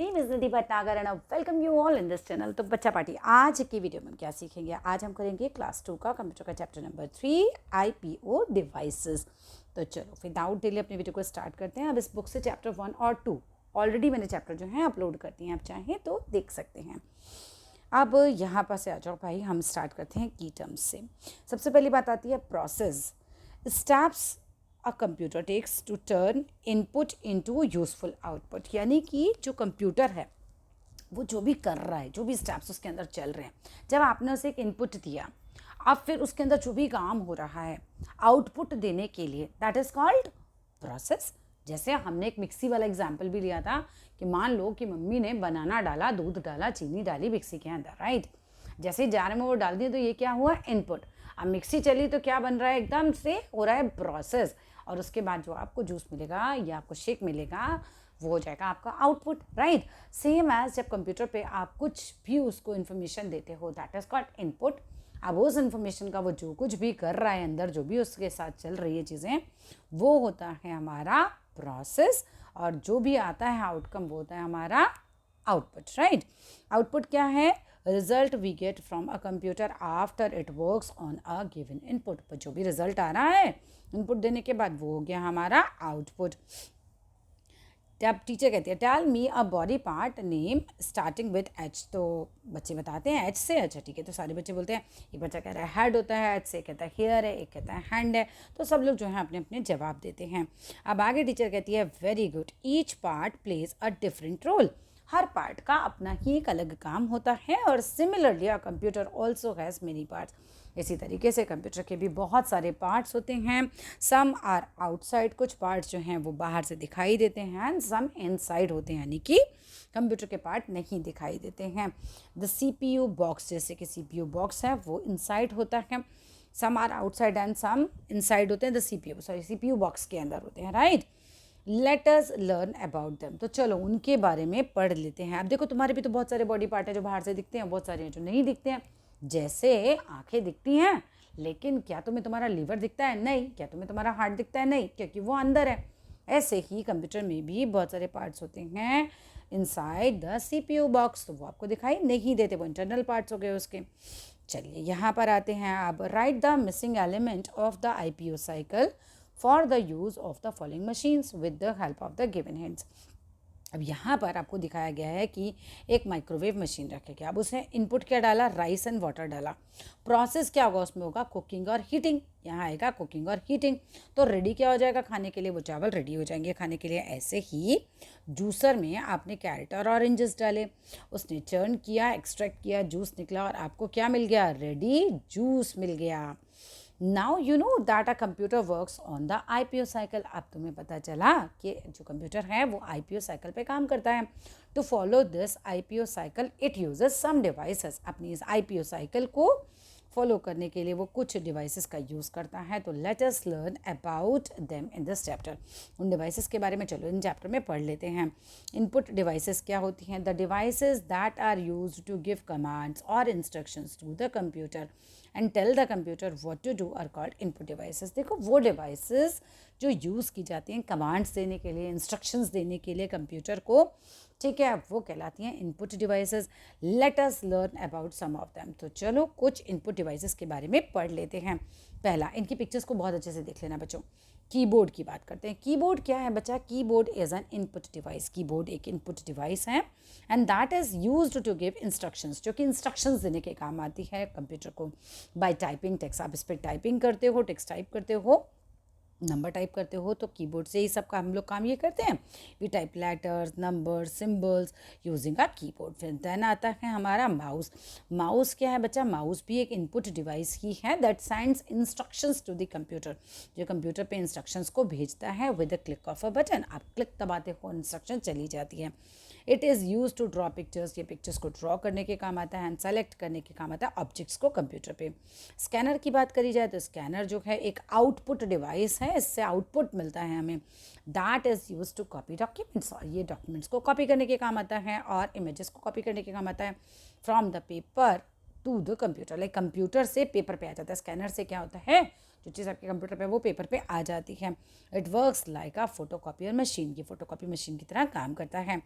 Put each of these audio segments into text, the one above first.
Name is Nidhi Bhatnagar and welcome you all in this channel. तो बच्चा party आज की वीडियो में हम क्या सीखेंगे? आज हम करेंगे क्लास 2 का कंप्यूटर का चैप्टर नंबर 3 आईपीओ डिवाइसेस। तो चलो विदाउट डिले अपनी वीडियो को स्टार्ट करते हैं। अब इस बुक से चैप्टर 1 और 2 ऑलरेडी मैंने चैप्टर जो है अपलोड कर दिए हैं, आप चाहें तो देख सकते हैं। अब यहाँ पर से आ जाओ भाई, हम स्टार्ट करते हैं की टर्म्स से। सबसे पहली बात आती है process. Steps a computer takes to turn input into useful output, यानी कि जो कंप्यूटर है वो जो भी कर रहा है, जो भी स्टेप्स उसके अंदर चल रहे हैं, जब आपने उसे एक इनपुट दिया, अब फिर उसके अंदर जो भी काम हो रहा है आउटपुट देने के लिए, दैट इज कॉल्ड प्रोसेस। जैसे हमने एक मिक्सी वाला एग्जाम्पल भी लिया था कि मान लो कि मम्मी ने बनाना डाला, दूध डाला, चीनी डाली मिक्सी के अंदर, राइट। जैसे जार में वो डाल दिए तो ये क्या हुआ? इनपुट। अब मिक्सी चली तो क्या बन रहा है? एकदम से हो रहा है प्रोसेस, और उसके बाद जो आपको जूस मिलेगा या आपको शेक मिलेगा वो हो जाएगा आपका आउटपुट, राइट। सेम एज जब कंप्यूटर पे आप कुछ भी उसको इन्फॉर्मेशन देते हो, दैट इज कॉल्ड इनपुट। अब उस इन्फॉर्मेशन का वो जो कुछ भी कर रहा है अंदर, जो भी उसके साथ चल रही है चीज़ें, वो होता है हमारा प्रोसेस, और जो भी आता है आउटकम वो होता है हमारा आउटपुट, राइट। आउटपुट क्या है? Result we get from a computer after it works on a given input. पर जो भी रिजल्ट आ रहा है इनपुट देने के बाद वो हो गया हमारा आउटपुट। अब टीचर कहती है tell me a body part name starting with H. तो बच्चे बताते हैं एच से। अच्छा ठीक है, तो सारे बच्चे बोलते हैं। एक बच्चा कह रहा है हेड होता है एच से, कहता है हेयर है, एक कहता है हैंड है। तो सब लोग जो है अपने अपने जवाब देते हैं। अब आगे टीचर कहती है very good, each part plays a different role. हर पार्ट का अपना ही एक अलग काम होता है, और similarly a computer also has many parts. इसी तरीके से कंप्यूटर के भी बहुत सारे पार्ट्स होते हैं। सम आर आउटसाइड, कुछ पार्ट्स जो हैं वो बाहर से दिखाई देते हैं, एंड सम इनसाइड होते हैं, यानी कि कंप्यूटर के पार्ट नहीं दिखाई देते हैं। द CPU बॉक्स, जैसे कि CPU बॉक्स है वो इनसाइड होता है। Some are outside and some inside होते हैं। द CPU बॉक्स के अंदर होते हैं, right. Let us learn about them. तो चलो उनके बारे में पढ़ लेते हैं। अब देखो तुम्हारे भी तो बहुत सारे बॉडी पार्ट है जो बाहर से दिखते हैं, बहुत सारे हैं जो नहीं दिखते हैं। जैसे आंखें दिखती हैं, लेकिन क्या तुम्हें तुम्हारा लीवर दिखता है? नहीं। क्या तुम्हें तुम्हारा हार्ट दिखता है? नहीं, क्योंकि वो अंदर है। ऐसे ही कंप्यूटर में भी बहुत सारे पार्ट्स होते हैं इनसाइड द CPU बॉक्स, तो वो आपको दिखाई नहीं देते, वो इंटरनल पार्ट्स हो गए उसके। चलिए यहाँ पर आते हैं। अब right the missing element of the IPO cycle for the use of the following machines with the help of the given hints. अब यहाँ पर आपको दिखाया गया है कि एक माइक्रोवेव मशीन रखे गया। अब उसने इनपुट क्या डाला? राइस एंड वाटर डाला। प्रोसेस क्या होगा उसमें? होगा कुकिंग और हीटिंग। यहाँ आएगा कुकिंग और हीटिंग। तो रेडी क्या हो जाएगा खाने के लिए? वो चावल रेडी हो जाएंगे खाने के लिए। ऐसे ही जूसर में आपने कैरेट और ऑरेंजेस डाले, उसने चर्न किया, एक्सट्रैक्ट किया, जूस निकला, और आपको क्या मिल गया? रेडी जूस मिल गया। Now you know that a computer works on the IPO cycle. अब तुम्हें पता चला कि जो कंप्यूटर है वो IPO साइकिल पे काम करता है। To follow this IPO cycle it uses some devices. अपनी इस IPO साइकिल को फॉलो करने के लिए वो कुछ डिवाइसेस का यूज़ करता है। तो late us learn about them in this chapter. उन डिवाइसेस के बारे में चलो इन चैप्टर में पढ़ लेते हैं। इनपुट डिवाइसेस क्या होती हैं? The devices that are used to give commands और instructions to the computer and tell the computer what to do are called input devices. देखो वो डिवाइसेस जो यूज़ की जाती हैं कमांड्स देने के लिए, इंस्ट्रक्शंस देने के लिए कंप्यूटर को, ठीक है, वो कहलाती हैं input devices. Let us learn about some of them. तो चलो कुछ इनपुट डिवाइसेस के बारे में पढ़ लेते हैं। पहला, इनकी पिक्चर्स को बहुत अच्छे से देख लेना बच्चों। कीबोर्ड की बात करते हैं। कीबोर्ड क्या है बच्चा? Keyboard is an input device. Keyboard एक इनपुट डिवाइस है, and that is used to give instructions, जो कि इंस्ट्रक्शंस देने के काम आती है कंप्यूटर को। बाय टाइपिंग टेक्स्ट, आप इस पर टाइपिंग करते हो, टेक्स्ट टाइप करते हो, नंबर टाइप करते हो, तो कीबोर्ड से ही सबका हम लोग काम ये करते हैं। We type letters, number, symbols using a keyboard. फिर देन आता है हमारा माउस। माउस क्या है बच्चा? माउस भी एक इनपुट डिवाइस ही है that sends instructions to the computer, जो कंप्यूटर पे इंस्ट्रक्शंस को भेजता है with the click of a button. आप क्लिक दबाते हो, इंस्ट्रक्शन चली जाती है। It is use to draw pictures. ये पिक्चर्स को ड्रॉ करने के काम आता है, एंड सेलेक्ट करने के काम आता है ऑब्जेक्ट्स को कंप्यूटर पे। स्कैनर की बात करी जाए तो स्कैनर जो है एक आउटपुट डिवाइस है, इससे आउटपुट मिलता है हमें। That is use to copy documents, और ये डॉक्यूमेंट्स को कॉपी करने के काम आता है, और इमेजेस को कॉपी करने के काम आता है from the paper two the computer. Like computer से पेपर पे आ जाता है। स्कैनर से क्या होता है? जो चीज़ आपके कंप्यूटर पे वो पेपर पे आ जाती है। It works like a photocopier machine. ये फोटोकॉपी मशीन की तरह काम करता है।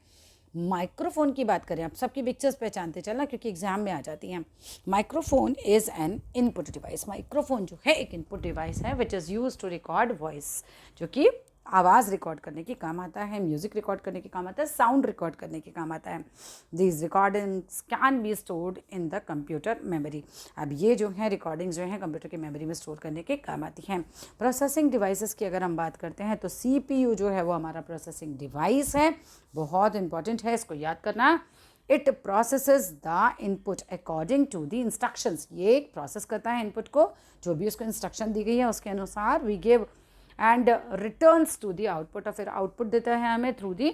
माइक्रोफोन की बात करें, आप सबकी पिक्चर्स पहचानते चलना क्योंकि एग्जाम में आ जाती हैं। Microphone is an input device. Microphone जो है एक इनपुट डिवाइस है which is use to record voice, जो कि आवाज़ रिकॉर्ड करने के काम आता है, म्यूज़िक रिकॉर्ड करने के काम आता है, साउंड रिकॉर्ड करने के काम आता है। These recordings can be stored in the computer memory. अब ये जो है रिकॉर्डिंग्स जो हैं कंप्यूटर की मेमोरी में स्टोर करने के काम आती हैं। प्रोसेसिंग डिवाइसेस की अगर हम बात करते हैं तो CPU जो है वो हमारा प्रोसेसिंग डिवाइस है, बहुत इंपॉर्टेंट है, इसको याद करना। It processes the input according to the instructions. ये प्रोसेस करता है इनपुट को, जो भी उसको इंस्ट्रक्शन दी गई है उसके अनुसार। We give and returns to the output, और फिर आउटपुट देता है हमें थ्रू दी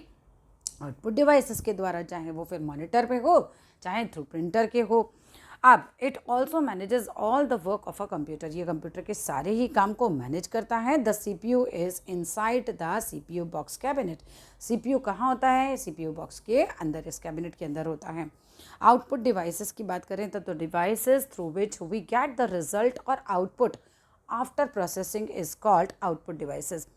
आउटपुट डिवाइसेस के द्वारा, चाहे वो फिर मॉनिटर पे हो चाहे थ्रू प्रिंटर के हो। अब it also manages all the work of a computer. ये कंप्यूटर के सारे ही काम को मैनेज करता है। The CPU is inside the CPU box cabinet. CPU कहाँ होता है? CPU बॉक्स के अंदर, इस कैबिनेट के अंदर होता है। आउटपुट डिवाइसेस की बात करें तो devices through which we get the result और output after processing is called output devices.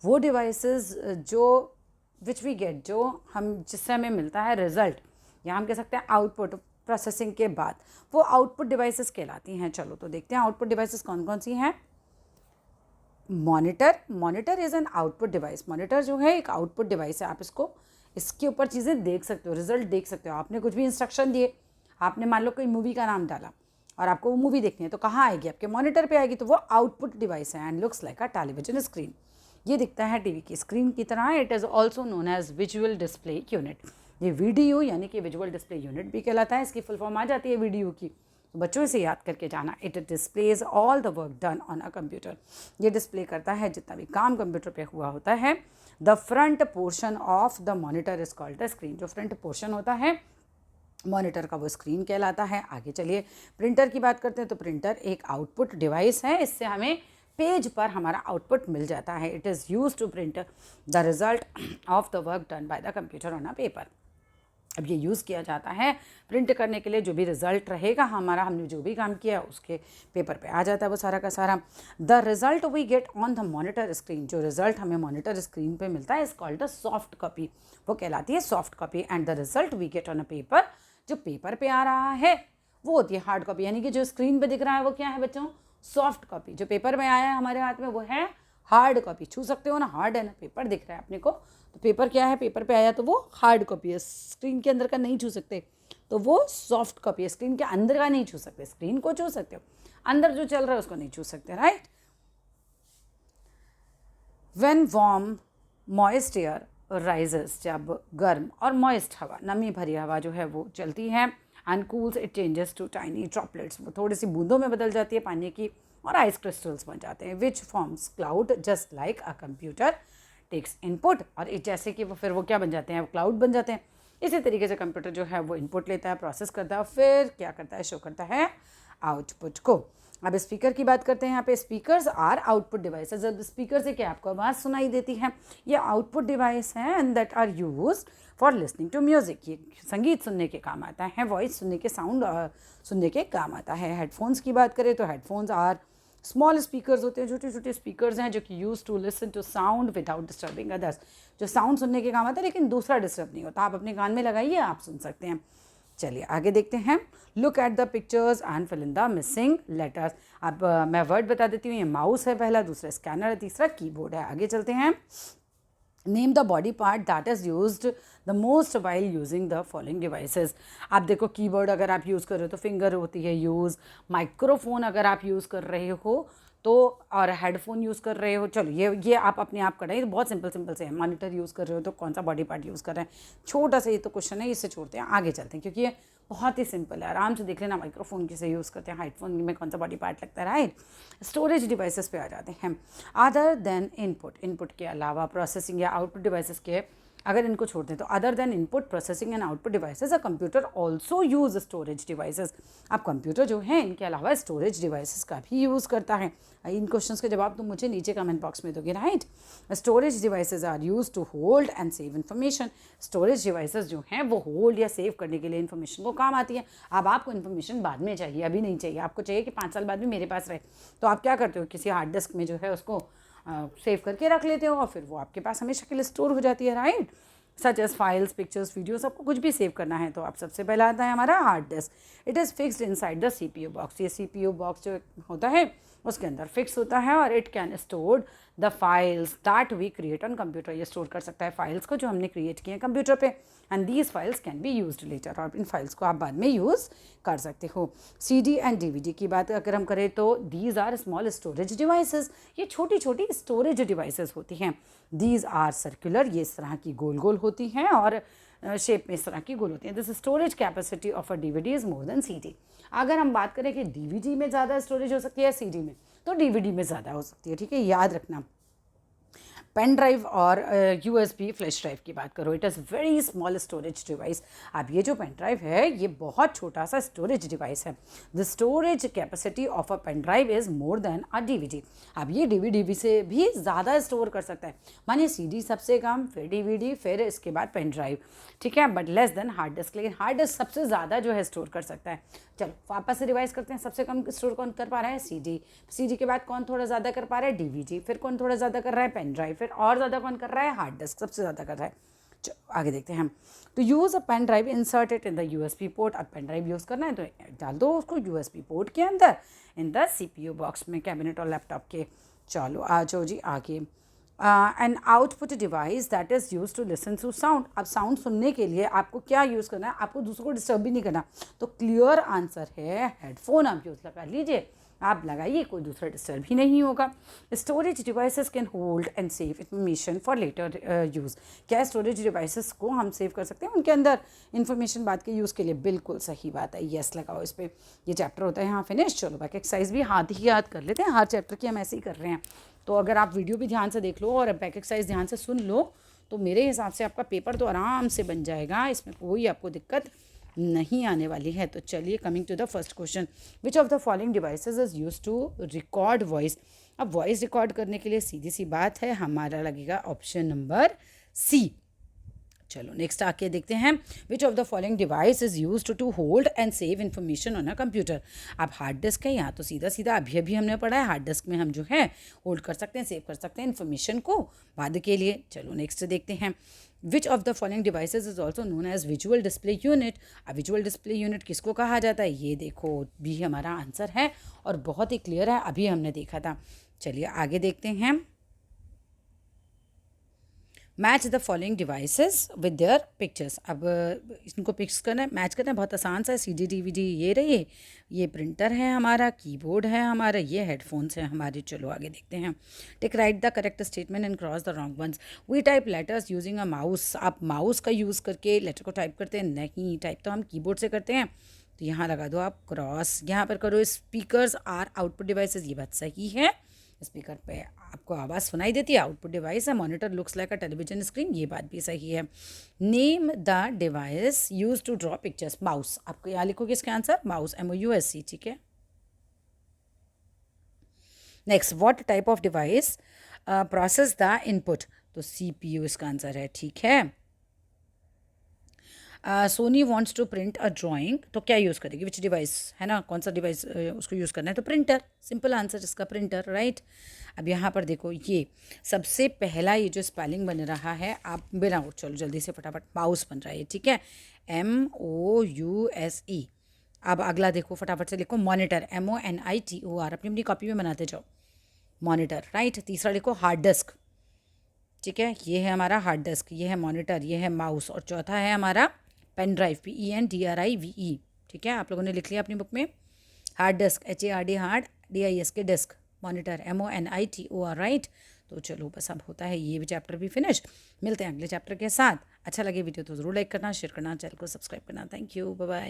वो डिवाइसेस जो विच वी गेट, जो हम जिससे हमें मिलता है रिजल्ट, या हम कह सकते हैं आउटपुट प्रोसेसिंग के बाद, वो आउटपुट डिवाइसेस कहलाती हैं। चलो तो देखते हैं आउटपुट डिवाइसेस कौन कौन सी हैं। Monitor, monitor is an output device. Monitor जो है एक आउटपुट डिवाइस है। आप इसको, इसके ऊपर चीज़ें देख सकते हो, रिजल्ट देख सकते हो। आपने कुछ भी इंस्ट्रक्शन दिए, आपने मान लो कोई मूवी का नाम डाला और आपको वो मूवी देखनी है, तो कहाँ आएगी? आपके मॉनिटर पे आएगी, तो वो आउटपुट डिवाइस है। And looks like a television screen. ये दिखता है टीवी की स्क्रीन की तरह। It is also known as visual display unit. ये वीडियो यानी कि विजुअल डिस्प्ले यूनिट भी कहलाता है। इसकी फुल फॉर्म आ जाती है वीडियो की, तो बच्चों इसे याद करके जाना। It displays all the work done on a computer. ये डिस्प्ले करता है जितना भी काम कंप्यूटर पे हुआ होता है। The front portion of the monitor is called the screen. जो फ्रंट पोर्शन होता है मॉनिटर का वो स्क्रीन कहलाता है। आगे चलिए प्रिंटर की बात करते हैं। तो प्रिंटर एक आउटपुट डिवाइस है। इससे हमें पेज पर हमारा आउटपुट मिल जाता है। It is use to print the result of the work done by the computer on a paper. अब ये यूज़ किया जाता है प्रिंट करने के लिए। जो भी रिजल्ट रहेगा हमारा, हमने जो भी काम किया उसके पेपर पे आ जाता है वो सारा का सारा। The result we get on the monitor screen. जो रिजल्ट हमें मॉनिटर स्क्रीन पे मिलता है is called the soft copy. वो कहलाती है soft copy. And the result we get on a paper, जो पेपर पे आ रहा है वो होती है हार्ड कॉपी। यानी कि जो स्क्रीन पे दिख रहा है वो क्या है बच्चों? Soft copy. जो पेपर में आया है हमारे हाथ में वो है हार्ड कॉपी। छू सकते हो ना, हार्ड है ना, पेपर दिख रहा है अपने को, तो पेपर क्या है? पेपर पे आया तो वो हार्ड कॉपी है। स्क्रीन के अंदर का नहीं छू सकते, तो वो सॉफ्ट कॉपी है। स्क्रीन के अंदर का नहीं छू सकते, स्क्रीन को छू सकते हो, अंदर जो चल रहा है उसको नहीं छू सकते, right. When warm moist air rises, जब गर्म और मॉइस्ट हवा, नमी भरी हवा जो है वो चलती है, and cools it changes to tiny droplets. वो थोड़ी सी बूंदों में बदल जाती है पानी की, और आइस क्रिस्टल्स बन जाते हैं। Which forms cloud just like a computer takes input. और जैसे कि वो फिर वो क्या बन जाते हैं? वो क्लाउड बन जाते हैं। इसी तरीके से कंप्यूटर जो है वो इनपुट लेता है, प्रोसेस करता है, फिर क्या करता है? शो करता है आउटपुट को। अब स्पीकर की बात करते हैं। यहाँ पे स्पीकर्स आर आउटपुट डिवाइसेस। अब स्पीकर से क्या आपको आवाज़ सुनाई देती है? ये आउटपुट डिवाइस है and that are use for listening to music. ये संगीत सुनने के काम आता है, वॉइस सुनने के, साउंड सुनने के काम आता है। हेडफोन्स की बात करें तो हेडफोन्स आर स्मॉल स्पीकर्स होते हैं, छोटे छोटे स्पीकर्स हैं जो कि use to listen to sound without disturbing others. जो साउंड सुनने के काम आता है लेकिन दूसरा डिस्टर्ब नहीं होता। आप अपने कान में लगाइए, आप सुन सकते हैं। चलिए आगे देखते हैं। Look at the pictures and fill in the missing letters. अब मैं वर्ड बता देती हूँ। ये माउस है पहला, दूसरा स्कैनर है, तीसरा कीबोर्ड है। आगे चलते हैं। Name the body part that is used the most while using the following devices. आप देखो कीबोर्ड अगर आप यूज़ कर रहे हो तो फिंगर होती है यूज़। माइक्रोफोन अगर आप यूज़ कर रहे हो तो, और हेडफोन यूज़ कर रहे हो, चलो ये आप अपने आप कराइए। बहुत सिंपल से है। मॉनिटर यूज़ कर रहे हो तो कौन सा बॉडी पार्ट यूज़ कर रहे हैं? छोटा सा ये तो क्वेश्चन है, इससे छोड़ते हैं, आगे चलते हैं क्योंकि ये बहुत ही सिंपल है। आराम से देख लेना। माइक्रोफोन किसे यूज़ करते हैं, हेडफोन में कौन सा बॉडी पार्ट लगता है, राइट। स्टोरेज डिवाइसेस पे आ जाते हैं। अदर देन इनपुट, इनपुट के अलावा प्रोसेसिंग या आउटपुट डिवाइसेस के अगर इनको छोड़ दें तो other than input processing and output devices, a computer also use storage devices. अब कंप्यूटर जो है इनके अलावा स्टोरेज डिवाइसेस का भी यूज़ करता है। इन क्वेश्चंस के जवाब तुम मुझे नीचे कमेंट बॉक्स में दोगे, right. Storage devices are use to hold and save information. Storage devices जो हैं वो होल्ड या सेव करने के लिए इन्फॉर्मेशन को काम आती है। अब आपको इन्फॉर्मेशन बाद में चाहिए, अभी नहीं चाहिए। आपको चाहिए कि 5 साल बाद भी मेरे पास रहे, तो आप क्या करते हो? किसी हार्ड डिस्क में जो है उसको सेव करके रख लेते हो और फिर वो आपके पास हमेशा के लिए स्टोर हो जाती है, right. Such as files, pictures, videos, आपको कुछ भी सेव करना है तो आप सबसे पहला आता है हमारा hard disk. It is fixed inside the CPU box. ये CPU बॉक्स जो होता है उसके अंदर फिक्स होता है और it can store the files that we create on computer. ये स्टोर कर सकता है फाइल्स को जो हमने क्रिएट किए हैं कंप्यूटर पे, and these files can be used later. और इन फाइल्स को आप बाद में यूज़ कर सकते हो। CD एंड DVD की बात अगर हम करें तो these are small storage devices. ये छोटी छोटी स्टोरेज डिवाइसेस होती हैं। दीज आर सर्कुलर, ये इस तरह की गोल गोल होती हैं और शेप में इस तरह की गोल होती हैं। This storage capacity of a DVD is more then CD। अगर हम बात करें कि DVD में ज़्यादा स्टोरेज हो सकती है CD में, तो DVD में ज़्यादा हो सकती है। ठीक है, याद रखना। पेन ड्राइव और USB फ्लैश ड्राइव की बात करो, it is very small storage device. अब ये जो पेन ड्राइव है ये बहुत छोटा सा स्टोरेज डिवाइस है। The storage capacity of a pen drive is more than a DVD। अब ये DVD से भी ज़्यादा स्टोर कर सकता है, मानिए CD सबसे कम, फिर DVD, फिर इसके बाद पेन ड्राइव। ठीक है, but less than hard disk. लेकिन हार्ड डिस्क सबसे ज़्यादा जो है स्टोर कर सकता है। चलो वापस से रिवाइज करते हैं। सबसे कम स्टोर कौन कर पा रहा है? CD के बाद कौन थोड़ा ज़्यादा कर पा रहा है? DVD, फिर कौन थोड़ा ज़्यादा कर रहा है? पेन ड्राइव, फिर और ज़्यादा कौन कर रहा है? हार्ड डिस्क सबसे ज़्यादा कर रहा है। चलो आगे देखते हैं हम। To use a pen drive insert it in the USB port. अब पेन ड्राइव यूज़ करना है तो डाल दो उसको USB पोर्ट के अंदर इन द CPU बॉक्स में, कैबिनेट और लैपटॉप के। चलो आ जाओ जी आगे। An output device that is use to listen to sound. अब साउंड सुनने के लिए आपको क्या यूज़ करना है? आपको दूसरों को डिस्टर्ब भी नहीं करना, तो क्लियर आंसर है हेडफोन आप यूज़ लगा लीजिए, आप लगाइए, कोई दूसरा डिस्टर्ब ही नहीं होगा। Storage devices can hold and save information for later use. क्या स्टोरेज डिवाइसेस को हम सेव कर सकते हैं उनके अंदर इंफॉर्मेशन बाद के यूज़ के लिए? बिल्कुल सही बात है, यस लगाओ इस पर। ये चैप्टर होता है यहाँ फिनिश। चलो बाकी एक्सरसाइज भी हाथ ही याद कर लेते हैं, हर चैप्टर की हम ऐसे ही कर रहे हैं। तो अगर आप वीडियो भी ध्यान से देख लो और बैक एक्सरसाइज ध्यान से सुन लो तो मेरे हिसाब से आपका पेपर तो आराम से बन जाएगा, इसमें कोई आपको दिक्कत नहीं आने वाली है। तो चलिए coming to the first question, which of the following devices is use to record voice. अब वॉइस रिकॉर्ड करने के लिए सीधी सी बात है, हमारा लगेगा ऑप्शन नंबर सी। चलो नेक्स्ट आके देखते हैं, which of the following device is use to hold and save information on a computer. अब हार्ड डिस्क है यहाँ तो सीधा सीधा अभी हमने पढ़ा है, हार्ड डिस्क में हम जो है होल्ड कर सकते हैं, सेव कर सकते हैं इन्फॉर्मेशन को बाद के लिए। चलो नेक्स्ट देखते हैं, which of the following devices is also known as visual display unit. अब विजुअल डिस्प्ले यूनिट किसको कहा जाता है? ये देखो भी हमारा आंसर है और बहुत ही क्लियर है, अभी हमने देखा था। चलिए आगे देखते हैं, match the following devices with their pictures. अब इनको पिक्स करना है, मैच करना है, बहुत आसान सा है। CD DVD ये रही, ये प्रिंटर है हमारा, कीबोर्ड है हमारा, ये हेडफोन्स हैं हमारे। चलो आगे देखते हैं, tick right the correct statement and cross the wrong ones. We type letters using a mouse. आप माउस का यूज़ करके लेटर को टाइप करते हैं? नहीं, टाइप तो हम कीबोर्ड से करते हैं। तो यहाँ लगा दो आप क्रॉस, यहाँ पर करो स्पीकर्स आर आउटपुट डिवाइसेस, ये बात सही है। स्पीकर पे आपको आवाज़ सुनाई देती है, आउटपुट डिवाइस है। Monitor looks like a television screen, ये बात भी सही है। Name the device use to draw pictures. Mouse, आपको यहाँ लिखोगे इसका आंसर माउस, MOUSE। ठीक है, next, what type of device process the input. तो CPU इसका आंसर है। ठीक है, Soni wants to print a drawing, तो क्या यूज़ करेगी? विच डिवाइस है ना, कौन सा डिवाइस उसको यूज़ करना है? तो प्रिंटर, सिंपल आंसर इसका प्रिंटर, राइट। अब यहाँ पर देखो, ये सबसे पहला ये जो स्पेलिंग बन रहा है, आप बिना चलो जल्दी से फटाफट, माउस बन रहा है, ठीक है, MOUSE। अब अगला देखो, फटाफट से लिखो मॉनिटर, MONITOR, अपनी अपनी कॉपी में बनाते जाओ, मॉनिटर, राइट। तीसरा लिखो हार्ड डिस्क, ठीक है, ये है हमारा हार्ड डिस्क, ये है मॉनिटर, ये है माउस, और चौथा है हमारा पेन ड्राइव, PENDRIVE। ठीक है, आप लोगों ने लिख लिया अपनी बुक में। Hard disk, HARD hard, DISK disk, monitor MONITOR, right. तो चलो बस अब होता है ये भी चैप्टर भी फिनिश। मिलते हैं अगले चैप्टर के साथ। अच्छा लगे वीडियो तो ज़रूर लाइक करना, शेयर करना, चैनल को सब्सक्राइब करना। Thank you, bye bye.